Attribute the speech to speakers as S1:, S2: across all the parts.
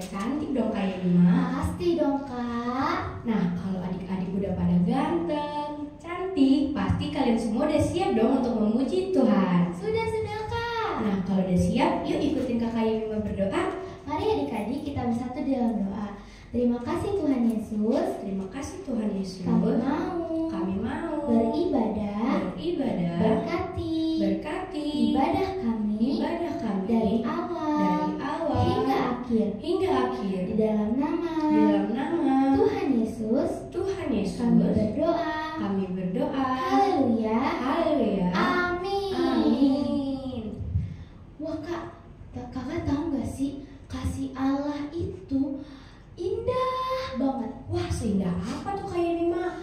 S1: cantik dong Kak Yelima.
S2: Pasti dong Kak.
S1: Nah, kalau adik-adik udah pada ganteng, cantik, pasti kalian semua udah siap dong untuk memuji Tuhan.
S2: Sudah Kak.
S1: Nah, kalau udah siap, yuk ikutin Kakak Yelima berdoa.
S2: Mari adik-adik kita bersatu dalam doa. Terima kasih Tuhan Yesus.
S1: Terima kasih Tuhan Yesus.
S2: Kami mau
S1: beribadah,
S2: berkati ibadah kami dari awal
S1: hingga akhir
S2: di dalam nama Tuhan Yesus. Kami berdoa. Haleluya. Amin. Wah kakak tahu gak sih, kasih Allah itu indah banget.
S1: Wah, seindah apa tuh Kak Yelima?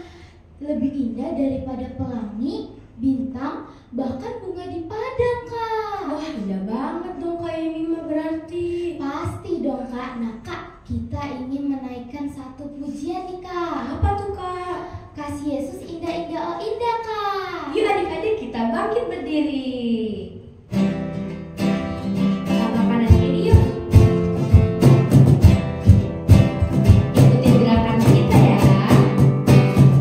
S2: Lebih indah daripada pelangi, bintang, bahkan bunga di padang Kak.
S1: Wah, indah banget dong Kak Yelima berarti.
S2: Pasti dong Kak. Nah Kak, kita ingin menaikkan satu pujian nih Kak.
S1: Apa tuh Kak?
S2: Kasih Yesus indah-indah, oh indah Kak.
S1: Yuk adik-adik kita bangkit berdiri. Sama panas ini yuk. Ikutin gerakan kita ya.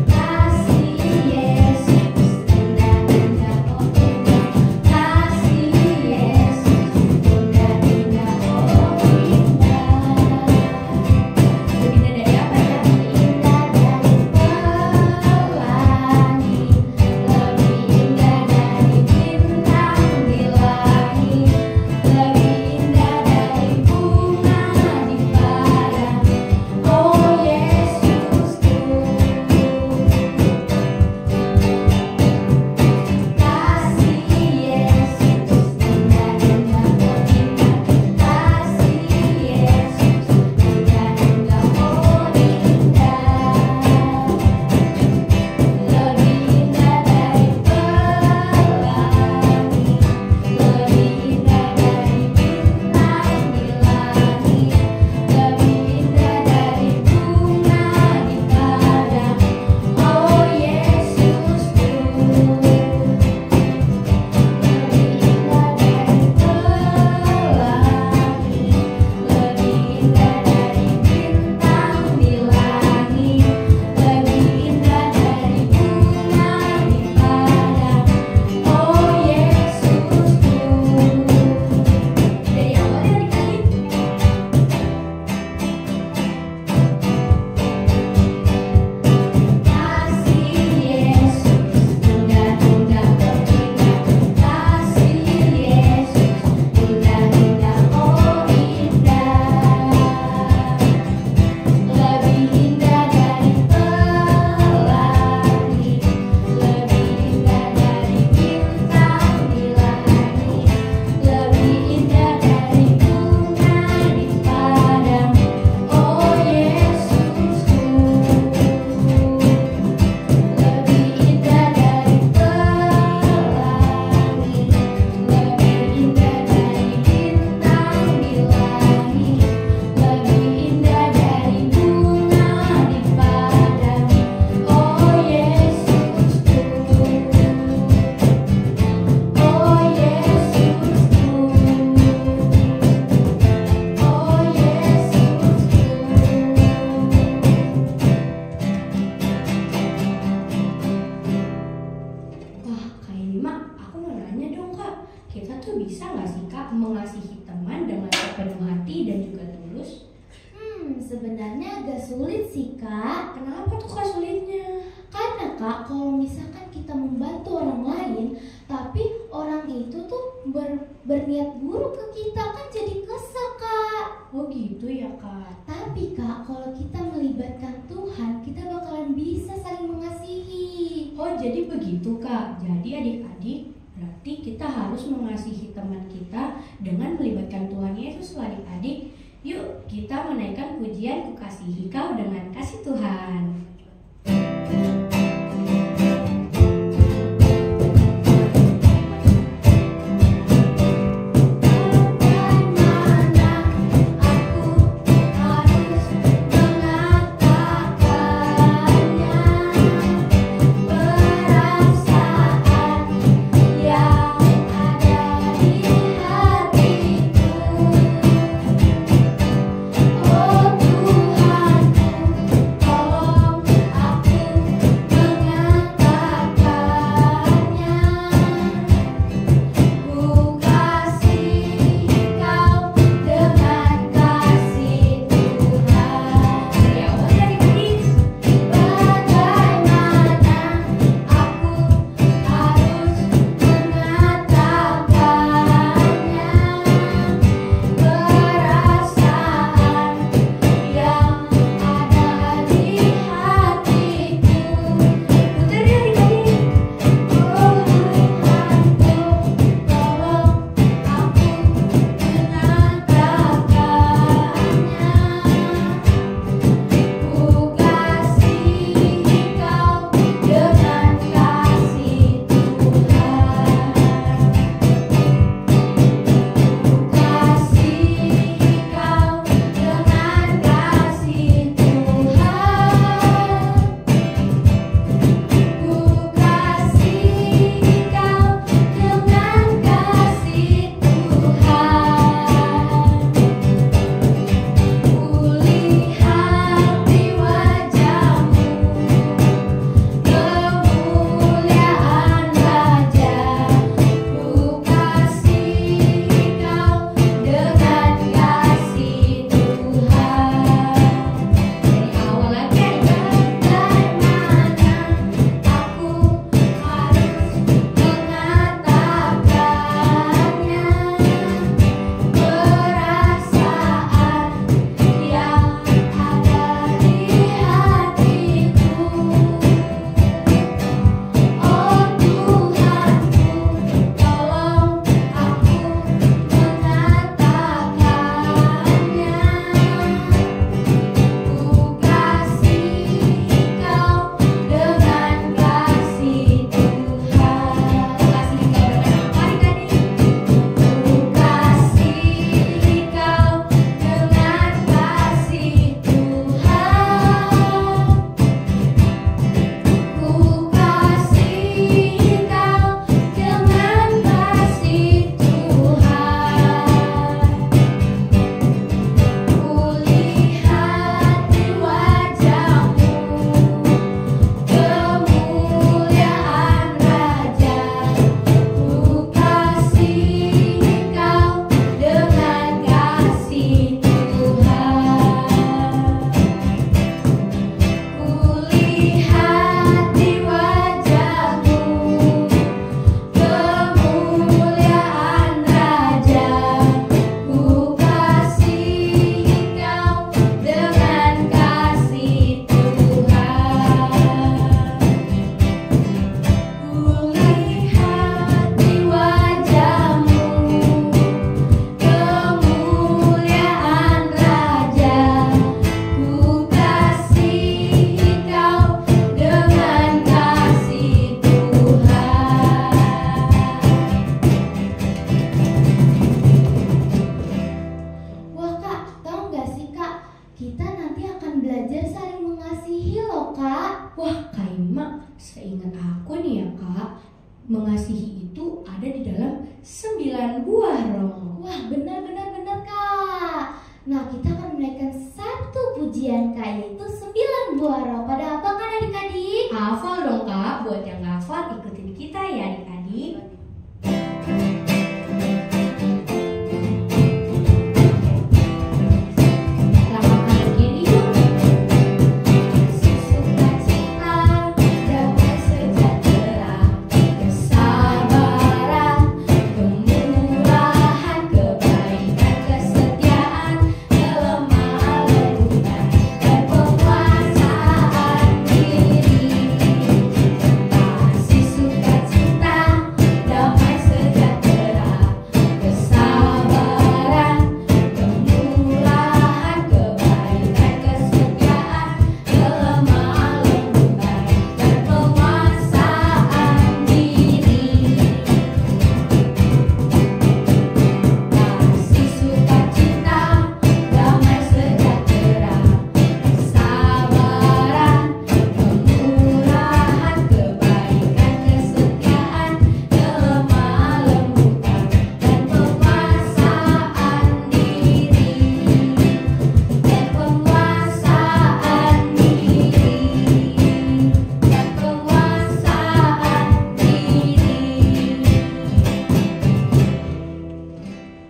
S1: Kasih Yesus indah-indah, oh indah. Kasih Yesus indah-indah, oh indah. Lebih indah dari apa ya?
S2: Indah dari pelangi, lebih indah dari bintang di langit, lebih indah dari bunga di padang. Oh Yesusku, kasih Yesus indah-indah, oh indah. Kasih Yesus indah-indah, oh indah. Lebih indah dari pelangi, lebih indah dari bintang di langit, lebih indah dari bunga di padang. Oh Yesusku, lebih indah dari pelangi, lebih indah dari bintang di langit, lebih indah dari bunga di padang. Oh Yesusku.
S1: Dari awal ya adik-adik.
S2: Kasih Yesus indah-indah, oh indah. Kasih Yesus indah-indah, oh indah. Lebih indah dari pelangi, lebih indah dari bintang di langit, lebih indah dari bunga di padang. Oh Yesusku, lebih indah dari pelangi, lebih indah dari bintang di langit, lebih indah dari bunga di padang. Oh Yesusku, oh Yesusku, oh Yesusku.
S1: Wah, Kak Yelima, aku mau nanya dong Kak. Kita tuh bisa nggak sih Kak mengasihi teman dengan sepenuh hati dan juga tulus?
S2: Sebenarnya agak sulit sih Kak.
S1: Kenapa tuh Kak sulitnya?
S2: Karena Kak, kalau misalkan kita membantu orang lain, tapi orang itu tuh berniat buruk ke kita, kan jadi kesel Kak.
S1: Oh gitu ya Kak.
S2: Tapi Kak, kalau kita melibatkan Tuhan, kita bakalan bisa saling mengasihi.
S1: Oh jadi begitu Kak. Jadi adik-adik, berarti kita harus mengasihi teman kita dengan melibatkan Tuhan Yesus loh adik-adik. Yuk kita menaikkan pujian Ku Kasihi Kau dengan kasih Tuhan.
S2: Oh
S1: ada di dalam 9 buah roh.
S2: Wah, benar Kak. Nah, kita akan menaikkan satu pujian Kak, yaitu 9 buah roh. Pada apa kan adik-adik?
S1: Hafal dong Kak, buat yang nggak hafal ikutin kita ya adik-adik.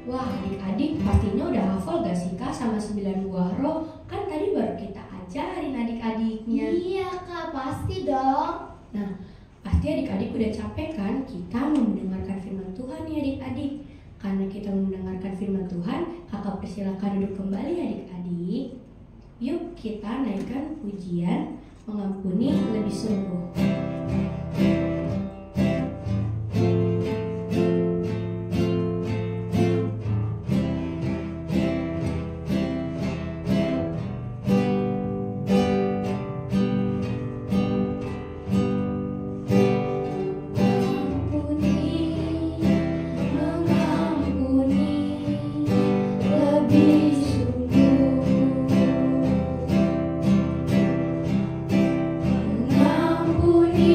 S1: Wah, adik-adik pastinya udah hafal gak sih Kak sama 9 buah roh? Kan tadi baru kita ajarin adik-adiknya.
S2: Iya Kak, pasti dong.
S1: Nah, pasti adik-adik udah capek kan kita mau mendengarkan firman Tuhan nih adik-adik. Karena kita mendengarkan firman Tuhan, kakak persilakan duduk kembali adik-adik. Yuk kita naikkan pujian mengampuni lebih sungguh.
S2: Mengampuni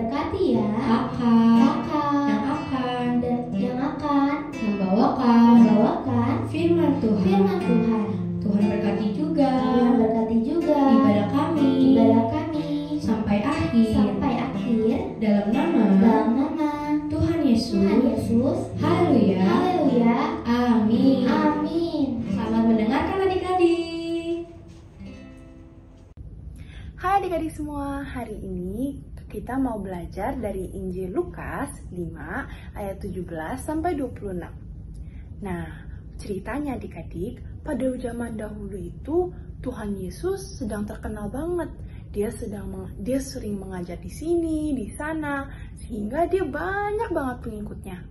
S2: memberkati ya.
S1: Kakak yang akan membawakan firman Tuhan. Tuhan berkati juga ibadah kami sampai akhir dalam nama Tuhan Yesus. Haleluya. Amin. Selamat mendengarkan adik-adik.
S3: Hai adik-adik semua, hari ini kita mau belajar dari Injil Lukas 5 ayat 17 sampai 26. Nah, ceritanya adik-adik, pada zaman dahulu itu Tuhan Yesus sedang terkenal banget. Dia sering mengajar di sini, di sana, sehingga dia banyak banget pengikutnya.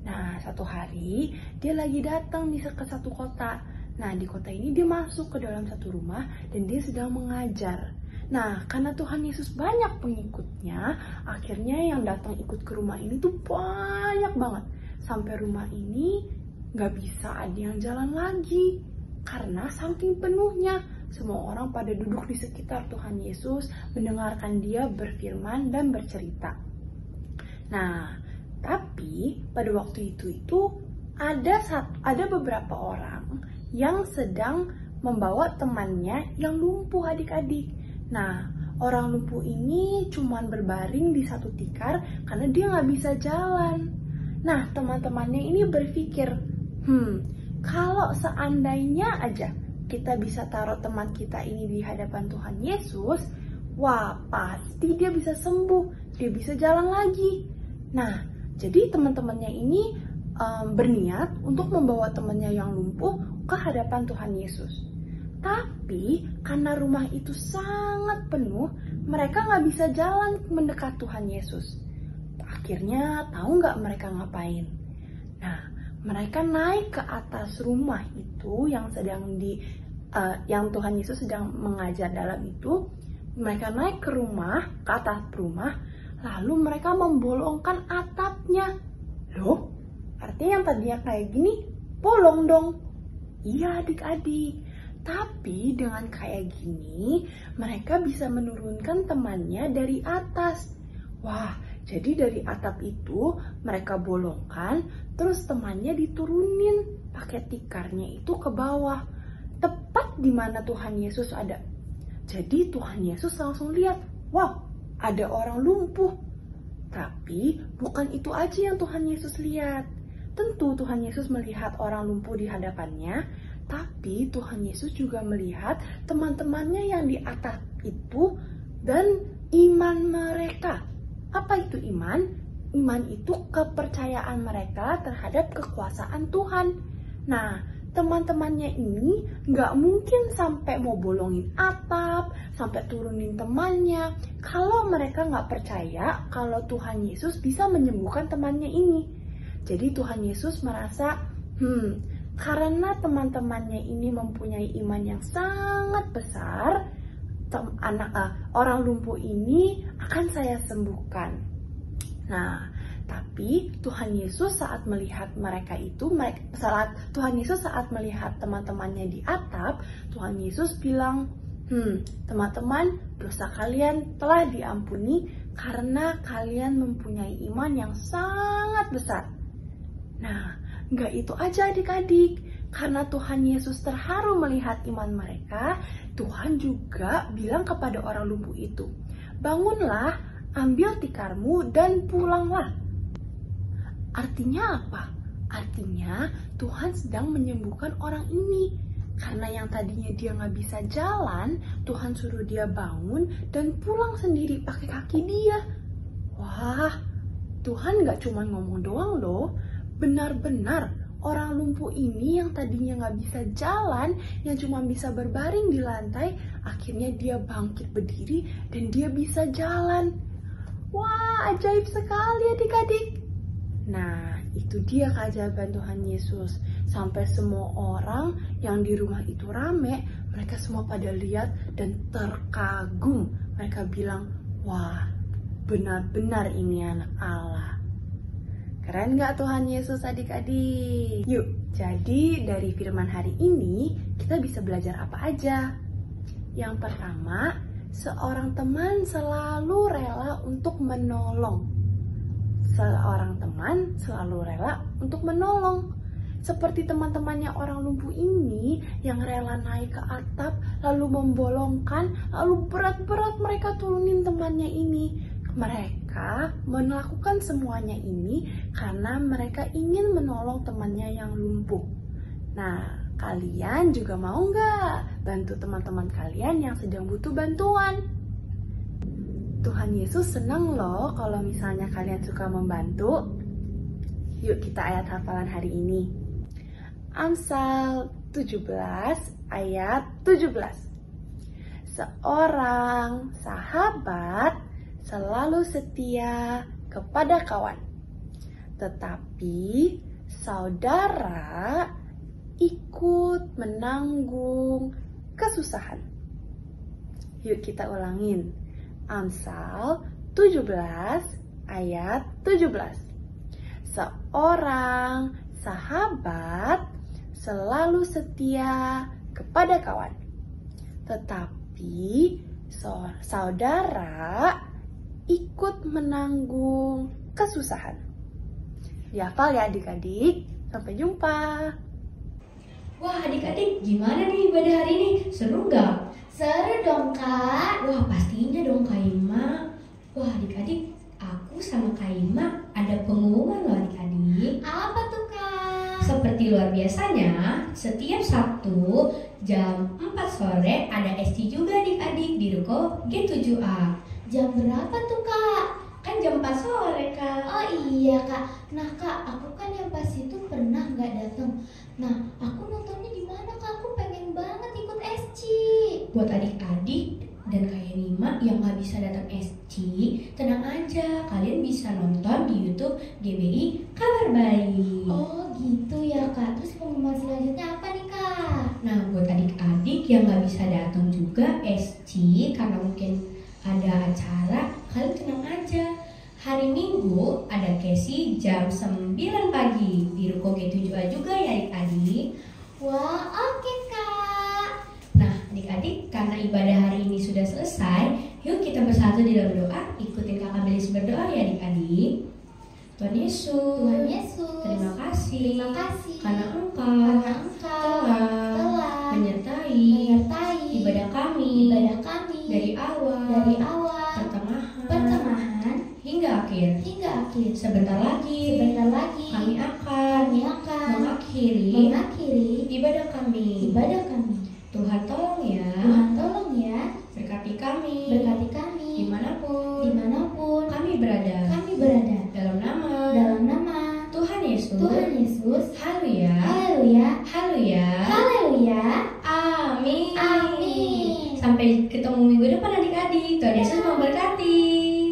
S3: Nah, satu hari dia lagi datang ke satu kota. Nah, di kota ini dia masuk ke dalam satu rumah dan dia sedang mengajar. Nah, karena Tuhan Yesus banyak pengikutnya, akhirnya yang datang ikut ke rumah ini tuh banyak banget. Sampai rumah ini gak bisa ada yang jalan lagi. Karena saking penuhnya, semua orang pada duduk di sekitar Tuhan Yesus, mendengarkan dia berfirman dan bercerita. Nah, tapi pada waktu itu ada beberapa orang yang sedang membawa temannya yang lumpuh adik-adik. Nah, orang lumpuh ini cuman berbaring di satu tikar karena dia nggak bisa jalan. Nah, teman-temannya ini berpikir, kalau seandainya aja kita bisa taruh teman kita ini di hadapan Tuhan Yesus, wah pasti dia bisa sembuh, dia bisa jalan lagi. Nah, jadi teman-temannya ini berniat untuk membawa temannya yang lumpuh ke hadapan Tuhan Yesus. Tapi karena rumah itu sangat penuh, mereka nggak bisa jalan mendekat Tuhan Yesus. Akhirnya tahu nggak mereka ngapain? Nah, mereka naik ke atas rumah itu yang Tuhan Yesus sedang mengajar dalam itu. Mereka naik ke atas rumah, lalu mereka membolongkan atapnya. Loh, artinya yang tadinya kayak gini, bolong dong. Iya adik-adik. Tapi dengan kayak gini, mereka bisa menurunkan temannya dari atas. Wah, jadi dari atap itu mereka bolongkan, terus temannya diturunin pakai tikarnya itu ke bawah. Tepat di mana Tuhan Yesus ada. Jadi Tuhan Yesus langsung lihat, wow, ada orang lumpuh. Tapi bukan itu aja yang Tuhan Yesus lihat. Tentu Tuhan Yesus melihat orang lumpuh di hadapannya, tapi Tuhan Yesus juga melihat teman-temannya yang di atas itu dan iman mereka. Apa itu iman? Iman itu kepercayaan mereka terhadap kekuasaan Tuhan. Nah, teman-temannya ini gak mungkin sampai mau bolongin atap, sampai turunin temannya, kalau mereka gak percaya kalau Tuhan Yesus bisa menyembuhkan temannya ini. Jadi Tuhan Yesus merasa, karena teman-temannya ini mempunyai iman yang sangat besar, orang lumpuh ini akan saya sembuhkan. Nah, tapi Tuhan Yesus saat melihat saat melihat teman-temannya di atap, Tuhan Yesus bilang, teman-teman, dosa kalian telah diampuni karena kalian mempunyai iman yang sangat besar. Nah, gak itu aja adik-adik. Karena Tuhan Yesus terharu melihat iman mereka, Tuhan juga bilang kepada orang lumpuh itu, bangunlah, ambil tikarmu dan pulanglah. Artinya apa? Artinya Tuhan sedang menyembuhkan orang ini. Karena yang tadinya dia gak bisa jalan, Tuhan suruh dia bangun dan pulang sendiri pakai kaki dia. Wah, Tuhan gak cuma ngomong doang loh. Benar-benar orang lumpuh ini yang tadinya gak bisa jalan, yang cuma bisa berbaring di lantai, akhirnya dia bangkit berdiri dan dia bisa jalan. Wah, ajaib sekali adik-adik. Nah, itu dia keajaiban Tuhan Yesus. Sampai semua orang yang di rumah itu rame, mereka semua pada lihat dan terkagum. Mereka bilang, wah, benar-benar ini anak Allah. Keren gak Tuhan Yesus adik-adik? Yuk, jadi dari firman hari ini kita bisa belajar apa aja? Yang pertama, seorang teman selalu rela untuk menolong. Seorang teman selalu rela untuk menolong. Seperti teman-temannya orang lumpuh ini yang rela naik ke atap, lalu membolongkan, lalu berat-berat mereka turunin temannya ini. Mereka melakukan semuanya ini karena mereka ingin menolong temannya yang lumpuh. Nah, kalian juga mau nggak bantu teman-teman kalian yang sedang butuh bantuan? Tuhan Yesus senang loh kalau misalnya kalian suka membantu. Yuk kita ayat hafalan hari ini. Amsal 17 ayat 17. Seorang sahabat selalu setia kepada kawan, tetapi saudara ikut menanggung kesusahan. Yuk kita ulangin. Amsal 17 ayat 17. Seorang sahabat selalu setia kepada kawan, tetapi saudara ikut menanggung kesusahan. Dihafal ya adik-adik. Sampai jumpa.
S1: Wah adik-adik, gimana nih ibadah hari ini? Seru nggak?
S2: Seru dong Kak.
S1: Wah pastinya dong Kak Ima. Wah adik-adik, aku sama Kak Ima ada pengumuman loh adik-adik.
S2: Apa tuh Kak?
S1: Seperti luar biasanya, setiap Sabtu jam 4 sore ada SC juga adik-adik di Ruko G7A.
S2: Jam berapa tuh Kak?
S1: Kan jam 4 sore Kak.
S2: Oh iya Kak. Nah Kak, aku kan yang pas itu pernah nggak datang. Nah, aku nontonnya di mana Kak? Aku pengen banget ikut SC.
S1: Buat adik-adik dan kayak Nima yang nggak bisa datang SC, tenang aja, kalian bisa nonton di YouTube GBI Kabar Baik.
S2: Oh gitu ya Kak. Terus pengumuman selanjutnya apa nih Kak?
S1: Nah, buat adik-adik yang nggak bisa datang juga SC karena mungkin ada acara, kalian tenang aja. Hari Minggu ada Kesi jam 9 pagi di Ruko G7A juga ya adik-adik.
S2: Wah, oke Kak.
S1: Nah, adik-adik, karena ibadah hari ini sudah selesai, yuk kita bersatu di dalam doa. Ikutin kakak Belis berdoa ya adik-adik. Tuhan Yesus,
S2: Tuhan Yesus,
S1: terima kasih,
S2: terima kasih
S1: karena Engkau telah menyertai ibadah kami dari awal, pertengahan hingga akhir. Sebentar lagi kami akan mengakhiri ibadah kami. Tuhan tolong ya, berkati kami dimanapun kami berada. Dalam nama Tuhan Yesus. Haleluya. Amin. Sampai ketemu minggu depan adik-adik. Tuhan Yesus memberkati.